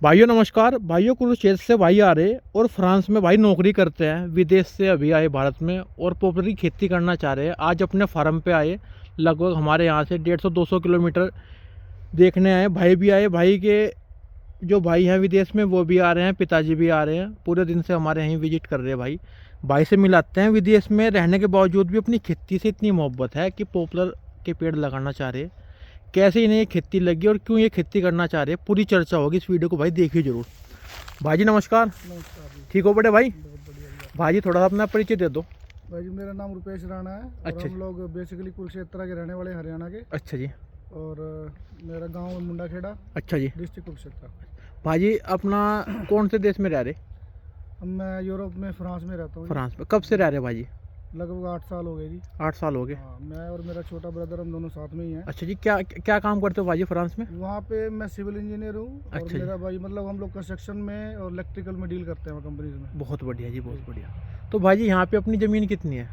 भाइयों नमस्कार। भाइयों कुरुक्षेत्र से भाई आ रहे और फ्रांस में भाई नौकरी करते हैं, विदेश से अभी आए भारत में और पॉपुलर की खेती करना चाह रहे हैं। आज अपने फार्म पे आए, लगभग हमारे यहाँ से 150-200 किलोमीटर देखने आए। भाई भी आए, भाई के जो भाई हैं विदेश में वो भी आ रहे हैं, पिताजी भी आ रहे हैं। पूरे दिन से हमारे यहीं विजिट कर रहे हैं। भाई से मिलाते हैं। विदेश में रहने के बावजूद भी अपनी खेती से इतनी मोहब्बत है कि पॉपुलर के पेड़ लगाना चाह रहे हैं। कैसे इन्हें ये खेती लगी और क्यों ये खेती करना चाह रहे हैं, पूरी चर्चा होगी। इस वीडियो को भाई देखिए जरूर। भाई नमस्कार। नमस्कार जी। ठीक हो बड़े भाई? बहुत बढ़िया जी। भाई थोड़ा सा अपना परिचय दे दो। भाई जी मेरा नाम रुपेश राणा है और अच्छा हम लोग बेसिकली कुरुक्षेत्र के रहने वाले हरियाणा के। अच्छा जी। और मेरा गांव मुंडा खेड़ा, अच्छा जी। डिस्ट्रिक्ट कुरुक्षेत्र। भाई अपना कौन से देश में रह रहे? मैं यूरोप में फ्रांस में रहता हूँ। फ्रांस में कब से रह रहे भाई? लगभग 8 साल हो गए जी। 8 साल हो गए। हाँ, मैं और मेरा छोटा ब्रदर हम दोनों साथ में ही हैं। अच्छा जी। क्या क्या काम करते हो भाई फ्रांस में? वहाँ पे मैं सिविल इंजीनियर हूँ और अच्छा जी। मेरा भाई मतलब हम लोग कंस्ट्रक्शन में और इलेक्ट्रिकल में डील करते हैं कंपनीज में। बहुत बढ़िया जी, बहुत बढ़िया। तो भाई जी यहाँ पे अपनी ज़मीन कितनी है?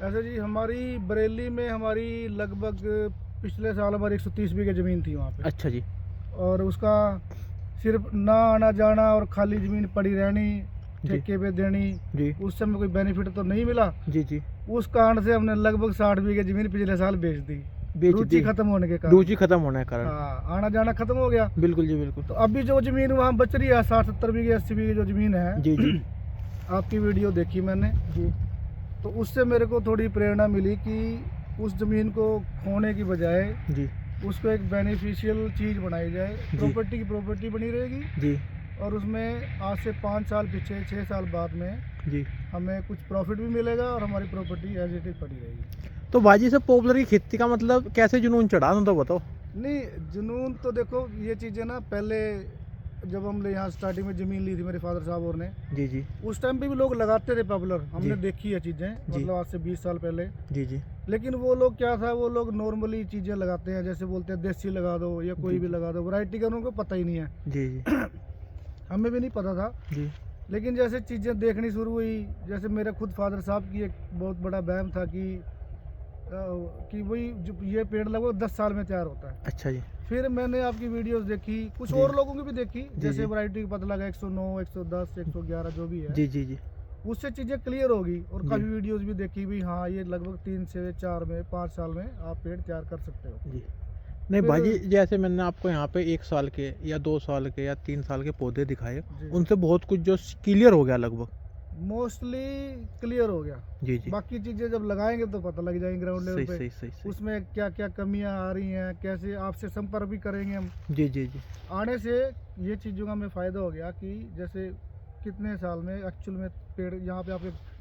ऐसे जी हमारी बरेली में हमारी लगभग पिछले साल हमारी 130 बीघे ज़मीन थी वहाँ पे। अच्छा जी। और उसका सिर्फ ना आना जाना और खाली ज़मीन पड़ी रहनी, ठेके पे देनी, जी उस समय कोई बेनिफिट तो नहीं मिला। जी जी। उस कारण से हमने लगभग 60 बीघे ज़मीन पिछले साल बेच दी, बेच रुचि दी। खत्म होने के कारण। रुचि खत्म होने के कारण। हाँ, आना जाना खत्म हो गया। बिल्कुल जी बिल्कुल। तो अभी जो ज़मीन वहाँ बच रही है 60-70 बीघे 80 बीघे जो ज़मीन है, जी जी आपकी वीडियो देखी मैंने जी तो उससे मेरे को थोड़ी प्रेरणा मिली कि उस ज़मीन को खोने की बजाय जी उसको एक बेनिफिशियल चीज़ बनाई जाए। प्रॉपर्टी की प्रॉपर्टी बनी रहेगी जी और उसमें आज से 5 साल पीछे 6 साल बाद में जी। हमें कुछ प्रॉफिट भी मिलेगा और हमारी प्रॉपर्टी एज इट इज पड़ी रहेगी। तो भाजी से पॉपुलर की खेती का मतलब कैसे जुनून चढ़ा, ना तो बताओ। नहीं, जुनून तो देखो ये चीज़ें ना, पहले जब हमने यहाँ स्टार्टिंग में ज़मीन ली थी मेरे फादर साहब और ने, जी जी उस टाइम पे भी लोग लगाते थे पॉपुलर, हमने जी। देखी है चीज़ें, जी। मतलब आज से 20 साल पहले। जी जी लेकिन वो लोग क्या था, वो लोग नॉर्मली चीज़ें लगाते हैं, जैसे बोलते हैं देसी लगा दो या कोई जी, भी जी। लगा दो, वैरायटी का उनको पता ही नहीं है। जी जी हमें भी नहीं पता था। जी लेकिन जैसे चीज़ें देखनी शुरू हुई, जैसे मेरे खुद फादर साहब की एक बहुत बड़ा वहम था कि वही जो ये पेड़ लगभग 10 साल में तैयार होता है। अच्छा जी। फिर मैंने आपकी वीडियोस देखी, कुछ जी। और लोगों की भी देखी, जैसे जी। वैरायटी का पता लगा 109, 110, 111 जो भी है, जी जी जी उससे चीज़ें क्लियर होगी। और जी। काफ़ी वीडियोस भी देखी भी, हाँ ये लगभग 3 से 4 में 5 साल में आप पेड़ तैयार कर सकते हो। जी। नहीं फिर भाजी, जैसे मैंने आपको यहाँ पे 1 साल के या 2 साल के या 3 साल के पौधे दिखाए, जी, उनसे बहुत कुछ जो क्लियर हो गया लगभग। मोस्टली क्लियर हो गया। जी जी। बाकी चीज़ें जब लगाएंगे तो पता लग जाएंगे ग्राउंड लेवल सही पे, सही सही सही। उसमें क्या क्या कमियां आ रही हैं, कैसे आपसे संपर्क भी करेंगे हम। जी जी जी आने से ये चीज़ों का हमें फ़ायदा हो गया कि जैसे कितने साल में एक्चुअल में पेड़ यहाँ पे आपके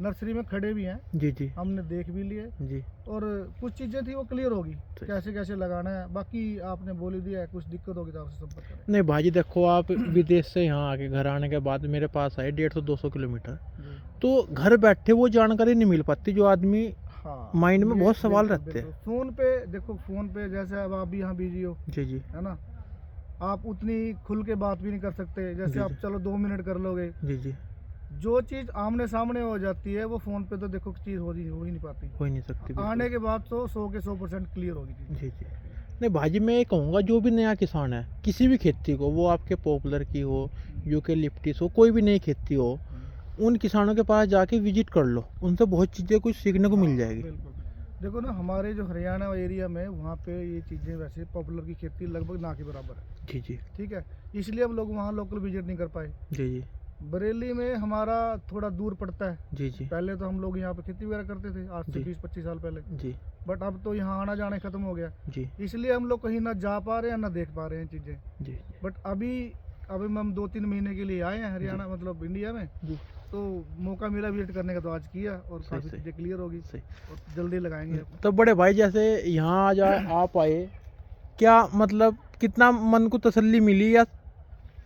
नर्सरी में खड़े भी हैं, जी जी हमने देख भी लिए जी। और कुछ चीज़ें थी वो क्लियर होगी, सही। कैसे कैसे लगाना है। बाकी आपने बोल ही दिया है, कुछ दिक्कत होगी तो आपसे संपर्क करें। नहीं भाजी देखो, आप विदेश से यहाँ आके घर आने के बाद मेरे पास आए 150-200 किलोमीटर, जी। तो घर बैठे वो जानकारी नहीं मिल पाती जो आदमी हाँ, माइंड में ये बहुत सवाल बिल्कुल, रहते हैं। बिल्कुल। फ़ोन पे देखो, फ़ोन पे जैसे अब आप भी यहाँ बिजी हो, जी जी है ना, आप उतनी खुल के बात भी नहीं कर सकते जैसे जी, आप जी। चलो 2 मिनट कर लोगे। जी जी। जो चीज़ आमने सामने हो जाती है वो फ़ोन पे तो देखो चीज़ हो ही नहीं पाती। हो ही नहीं सकती बिल्कुल। आने के बाद तो 100 के 100% क्लियर होगी चीज़। जी जी। नहीं भाजी, मैं ये कहूँगा जो भी नया किसान है, किसी भी खेती को, वो आपके पॉपुलर की हो, यूकेलिप्टिस हो, कोई भी नई खेती हो, उन किसानों के पास जाके विजिट कर लो, उनसे बहुत चीज़ें कुछ सीखने को मिल जाएगी। बिल्कुल। देखो ना, हमारे जो हरियाणा एरिया में वहाँ पे ये चीज़ें वैसे पॉपुलर की खेती लगभग ना के बराबर है। जी जी ठीक है, इसलिए हम लोग वहाँ लोकल विजिट नहीं कर पाए। जी जी बरेली में हमारा थोड़ा दूर पड़ता है। जी जी पहले तो हम लोग यहाँ पे खेती वगैरह करते थे, आज से जी। 20-25 साल पहले। जी बट अब तो यहाँ आना जाना खत्म हो गया, जी इसलिए हम लोग कहीं ना जा पा रहे हैं ना देख पा रहे हैं चीज़ें। जी बट अभी हम 2-3 महीने के लिए आए हैं हरियाणा, मतलब इंडिया में। जी। तो मौका मिला विजिट करने का तो आज किया और सही, काफ़ी सही। चीज़ें क्लियर होगी सही। और जल्दी लगाएंगे। तो बड़े भाई, जैसे यहाँ आज आप आए, क्या मतलब कितना मन को तसल्ली मिली या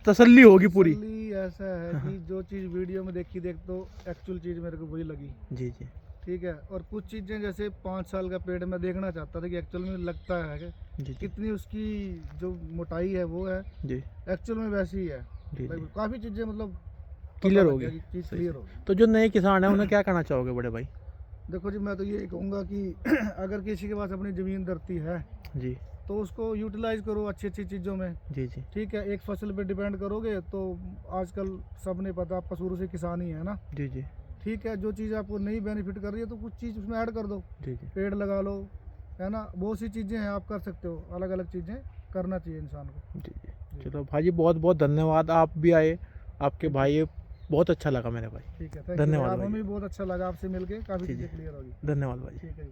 तसल्ली होगी पूरी? तसल्ली ऐसा है कि जो चीज़ वीडियो में देखी तो एक्चुअल चीज़ मेरे को वही लगी। जी जी ठीक है, और कुछ चीज़ें जैसे 5 साल का पेड़ मैं देखना चाहता था कि एक्चुअल में लगता है कि जी जी कितनी उसकी जो मोटाई है वो है, जी एक्चुअल में वैसी ही है। जी जी। काफ़ी चीज़ें मतलब क्लियर पता हो लग गया गई। कि चीज़ सही, क्लियर सही। हो गई। तो जो नए किसान हैं उन्हें क्या कहना चाहोगे बड़े भाई? देखो जी, मैं तो ये कहूँगा कि अगर किसी के पास अपनी ज़मीन धरती है जी तो उसको यूटिलाइज करो अच्छी अच्छी चीज़ों में। जी जी ठीक है, एक फसल पे डिपेंड करोगे तो आजकल सबने पता, आपका शुरू से किसान ही है ना। जी जी ठीक है, जो चीज़ आपको नहीं बेनिफिट कर रही है तो कुछ चीज़ उसमें ऐड कर दो, जी जी पेड़ लगा लो, है ना। बहुत सी चीज़ें हैं आप कर सकते हो, अलग अलग चीज़ें करना चाहिए इंसान को। जी जी। जी। चलो भाई बहुत बहुत धन्यवाद, आप भी आए, आपके भाई, बहुत अच्छा लगा मेरे भाई। ठीक है, थैंक यू। धन्यवाद आप भाई। हमें भी बहुत अच्छा लगा आपसे मिलके, काफ़ी जी जी चीज़ें क्लियर होगी। धन्यवाद भाई। ठीक है।